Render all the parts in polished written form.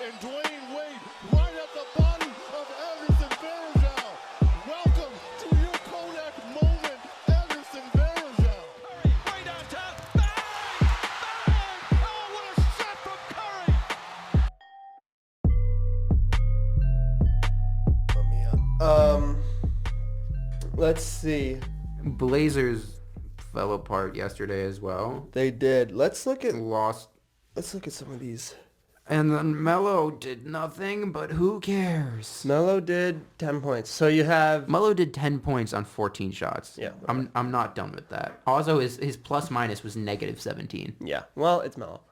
and Dwayne Wade right at the body of Anderson Varejao. Welcome to your Kodak moment, Anderson Varejao. Curry way down top. Bang! Bang! Oh, what a shot from Curry! Let's see. Blazers fell apart yesterday as well. They did. Let's look at Lost. some of these. And then Melo did nothing, but who cares? Melo did 10 points. So you have Melo did 10 points on 14 shots. Yeah. I'm not done with that. Also, his plus minus was negative 17. Yeah. Well, it's Melo.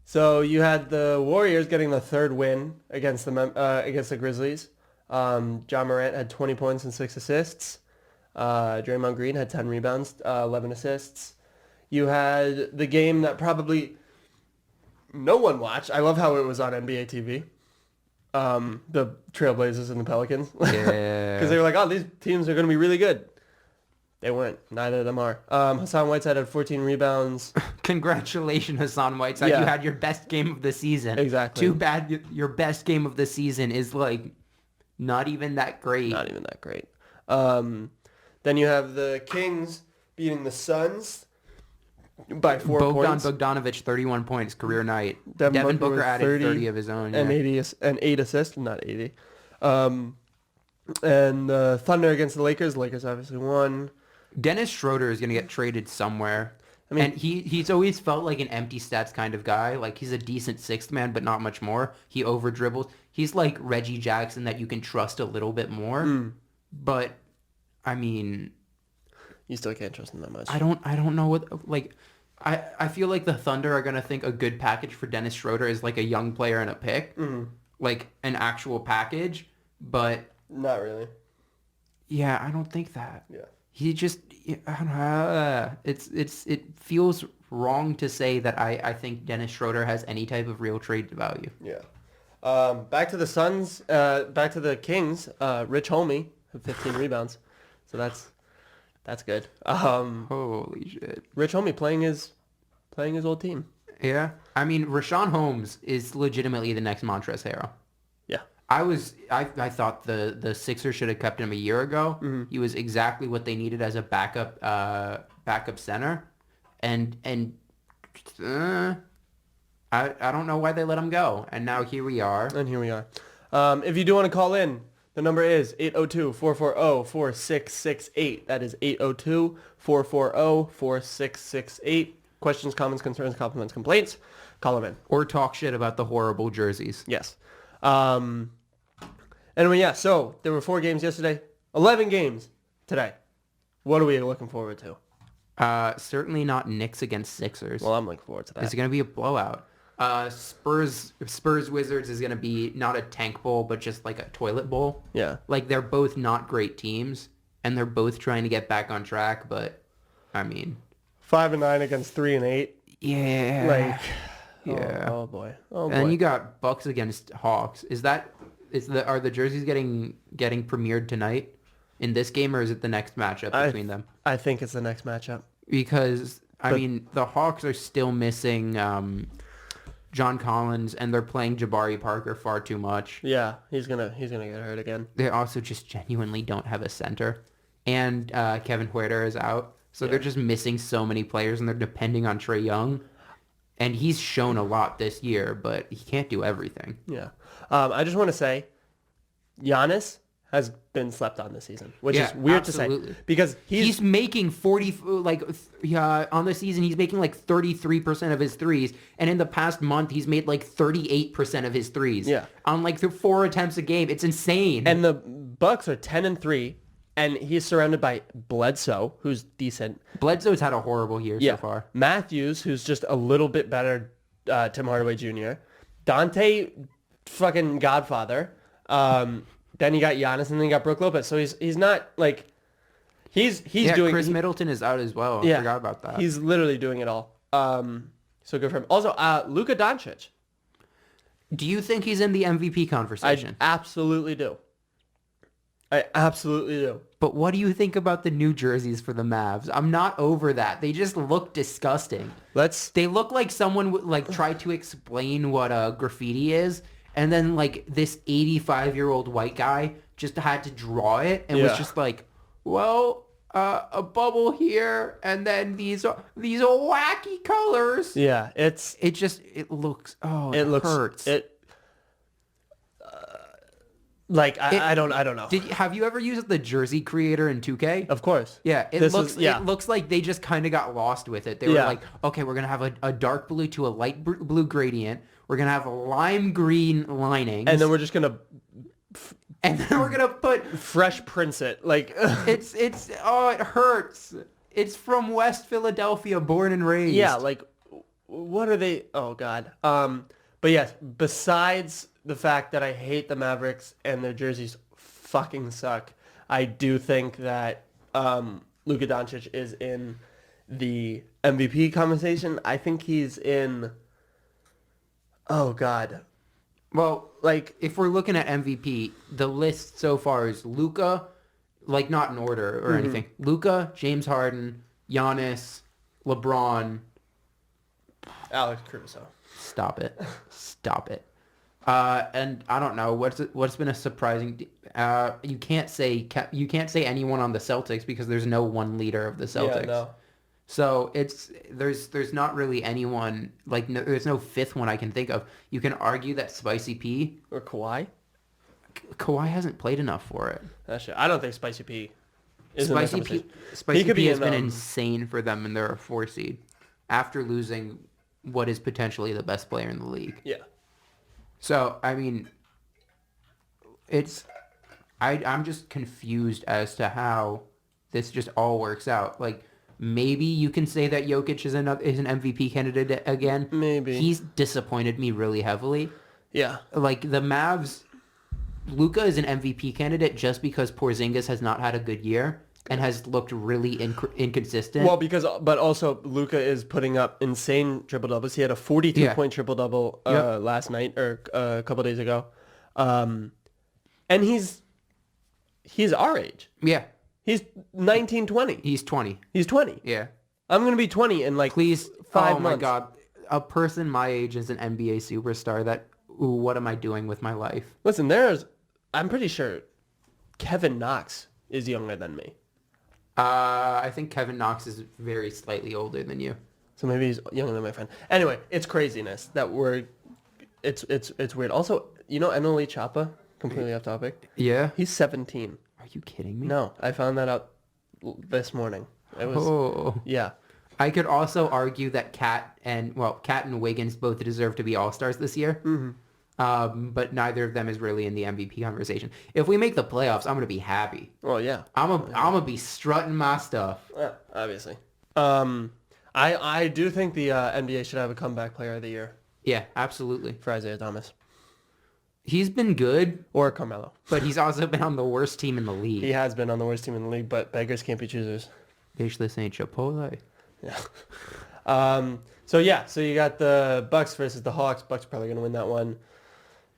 So you had the Warriors getting the third win against the Grizzlies. John Morant had 20 points and 6 assists. Draymond Green had 10 rebounds, 11 assists. You had the game that probably no one watched. I love how it was on NBA TV. The Trailblazers and the Pelicans. Yeah. Because they were like, oh, these teams are going to be really good. They weren't. Neither of them are. Hassan Whiteside had 14 rebounds. Congratulations, Hassan Whiteside. Yeah. You had your best game of the season. Exactly. Too bad your best game of the season is like not even that great. Not even that great. Then you have the Kings beating the Suns by 4 points. Bogdanovic, 31 points, career night. Devin Booker with added 30 of his own. and Yeah. 8 assists, not 80. And the Thunder against the Lakers. Lakers obviously won. Dennis Schroeder is going to get traded somewhere. And he's always felt like an empty stats kind of guy. Like, he's a decent sixth man, but not much more. He over dribbles. He's like Reggie Jackson that you can trust a little bit more. But, I mean... You still can't trust him that much. I don't know what... Like, I feel like the Thunder are going to think a good package for Dennis Schroeder is like a young player and a pick. Like, an actual package. But... Not really. Yeah, I don't think that. Yeah. He just, I don't know, it feels wrong to say that I think Dennis Schroeder has any type of real trade value. Yeah. Back to the Suns, back to the Kings, Rich Homie had 15 rebounds. So that's good. Holy shit. Rich Homie playing his old team. Yeah. I mean, Rashawn Holmes is legitimately the next Montrezl Harrell. Yeah. I thought the Sixers should have kept him a year ago. He was exactly what they needed as a backup center, and I don't know why they let him go. And now here we are. And here we are. If you do want to call in, the number is 802-440-4668. That is 802-440-4668. Questions, comments, concerns, compliments, complaints. Call them in. Or talk shit about the horrible jerseys. Yes. Anyway, yeah, so there were 4 games yesterday, 11 games today. What are we looking forward to? Certainly not Knicks against Sixers. Well, I'm looking forward to that. It's going to be a blowout. Spurs Wizards is going to be not a tank bowl, but just like a toilet bowl. Yeah. Like, they're both not great teams, and they're both trying to get back on track, but, I mean... 5-9 against 3-8. Yeah. Like... Yeah. Oh boy. Oh boy. And you got Bucks against Hawks. Are the jerseys getting premiered tonight in this game, or is it the next matchup between them? I think it's the next matchup. Because I mean, the Hawks are still missing John Collins, and they're playing Jabari Parker far too much. Yeah, he's gonna get hurt again. They also just genuinely don't have a center, and Kevin Huerter is out, so they're just missing so many players, and they're depending on Trae Young. And he's shown a lot this year, but he can't do everything. Yeah. I just want to say, Giannis has been slept on this season, which is weird to say. Because he's making 40, on the season, he's making like 33% of his threes. And in the past month, he's made like 38% of his threes. Yeah. On like 4 attempts a game. It's insane. And the Bucks are 10-3. And he's surrounded by Bledsoe, who's decent. Bledsoe's had a horrible year so far. Matthews, who's just a little bit better, Tim Hardaway Jr. Dante, fucking Godfather. Then you got Giannis, and then you got Brook Lopez. So he's not like he's doing. Chris Middleton is out as well. I forgot about that. He's literally doing it all. So good for him. Also, Luka Doncic. Do you think he's in the MVP conversation? I absolutely do. I absolutely do. But what do you think about the new jerseys for the Mavs? I'm not over that. They just look disgusting. They look like someone would like try to explain what a graffiti is, and then like this 85-year-old white guy just had to draw it and was just like, well, a bubble here, and then these wacky colors. Yeah, it looks hurts. I don't know. Have you ever used the jersey creator in 2K? Of course. Yeah, it looks like they just kind of got lost with it. They were like, okay, we're gonna have a dark blue to a light blue gradient. We're gonna have lime green linings, and then we're just gonna put fresh prints it. Like it hurts. It's from West Philadelphia, born and raised. Yeah, like what are they? Oh God. But yes, besides the fact that I hate the Mavericks and their jerseys fucking suck, I do think that Luka Doncic is in the MVP conversation. I think he's in... Oh, God. Well, like, if we're looking at MVP, the list so far is Luka, like, not in order or anything. Luka, James Harden, Giannis, LeBron. Alex Caruso. Stop it. And I don't know what's been a surprising. You can't say anyone on the Celtics because there's no one leader of the Celtics. Yeah, no. So there's not really anyone like there's no fifth one I can think of. You can argue that Spicy P or Kawhi. Kawhi hasn't played enough for it. I don't think Spicy P. Spicy P has been insane for them, and they're a 4 seed after losing what is potentially the best player in the league. Yeah. So, I mean, I'm just confused as to how this just all works out. Like, maybe you can say that Jokic is an MVP candidate again. Maybe. He's disappointed me really heavily. Yeah. Like, the Mavs, Luka is an MVP candidate just because Porzingis has not had a good year and has looked really inconsistent. Well, but also Luka is putting up insane triple doubles. He had a 42-point triple double last night or a couple days ago, and he's our age. Yeah, he's 19, 20. He's 20. He's 20. Yeah, I'm gonna be 20 in like 5 months. Oh my God, a person my age is an NBA superstar. What am I doing with my life? Listen, I'm pretty sure Kevin Knox is younger than me. I think Kevin Knox is very slightly older than you. So maybe he's younger than my friend. Anyway, it's craziness that it's weird. Also, Emily Chapa, completely off topic. Yeah? He's 17. Are you kidding me? No, I found that out this morning. Yeah. I could also argue that Kat and Wiggins both deserve to be All-Stars this year. Mm-hmm. But neither of them is really in the MVP conversation. If we make the playoffs, I'm gonna be happy. Well, yeah. I'm gonna be strutting my stuff. Yeah, obviously. I do think the NBA should have a comeback player of the year. Yeah, absolutely. For Isaiah Thomas. He's been good. Or Carmelo. But he's also been on the worst team in the league. He has been on the worst team in the league, but beggars can't be choosers. Bitch, this ain't Chipotle. Yeah. So you got the Bucks versus the Hawks. Bucks probably gonna win that one.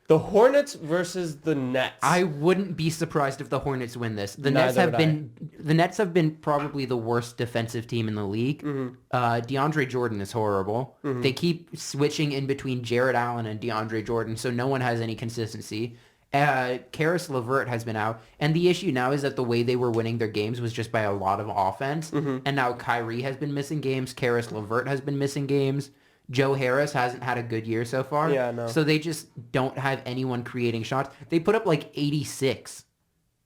The Hornets versus the Nets. I wouldn't be surprised if the Hornets win this. The Nets have been probably the worst defensive team in the league. Mm-hmm. DeAndre Jordan is horrible. Mm-hmm. They keep switching in between Jared Allen and DeAndre Jordan, so no one has any consistency. Karis LeVert has been out, and the issue now is that the way they were winning their games was just by a lot of offense. Mm-hmm. And now Kyrie has been missing games. Karis LeVert has been missing games. Joe Harris hasn't had a good year so far. Yeah, no. So they just don't have anyone creating shots. They put up like 86.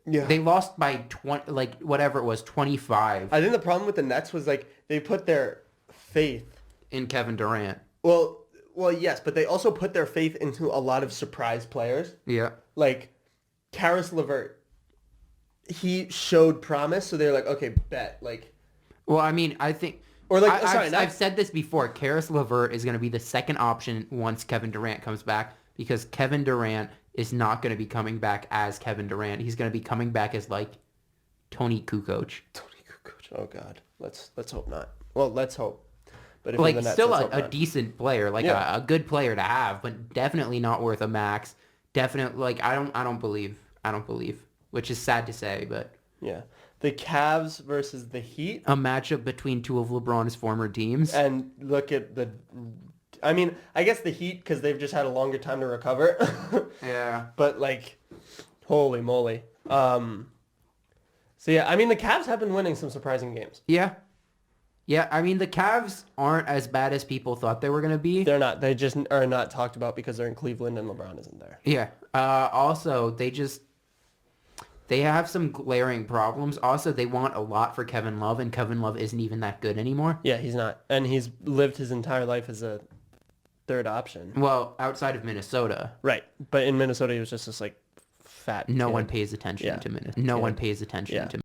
Yeah. They lost by 20, like whatever it was, 25. I think the problem with the Nets was like they put their faith in Kevin Durant. Well, yes, but they also put their faith into a lot of surprise players. Yeah. Like Karis LeVert. He showed promise, so they're like, okay, bet. Like, well, I mean, I think... Or like, I've said this before. Karis LeVert is going to be the second option once Kevin Durant comes back because Kevin Durant is not going to be coming back as Kevin Durant. He's going to be coming back as like Tony Kukoc. Tony Kukoc. Oh God. Let's hope not. Well, let's hope. But if like Nets, still a decent player, like a good player to have, but definitely not worth a max. Definitely, like I don't believe. which is sad to say, but Yeah. The Cavs versus the Heat. a matchup between two of LeBron's former teams. And look at I mean, I guess the Heat, because they've just had a longer time to recover. Yeah. But, like, holy moly. So, yeah, I mean, the Cavs have been winning some surprising games. Yeah. Yeah, I mean, the Cavs aren't as bad as people thought they were going to be. They're not. They just are not talked about because they're in Cleveland and LeBron isn't there. Yeah. Also, they have some glaring problems. Also, they want a lot for Kevin Love, and Kevin Love isn't even that good anymore. Yeah, he's not. And he's lived his entire life as a third option. Well, outside of Minnesota. Right. But in Minnesota, he was just this, like, fat No kid. one pays attention Yeah. to Minnesota. No one pays attention to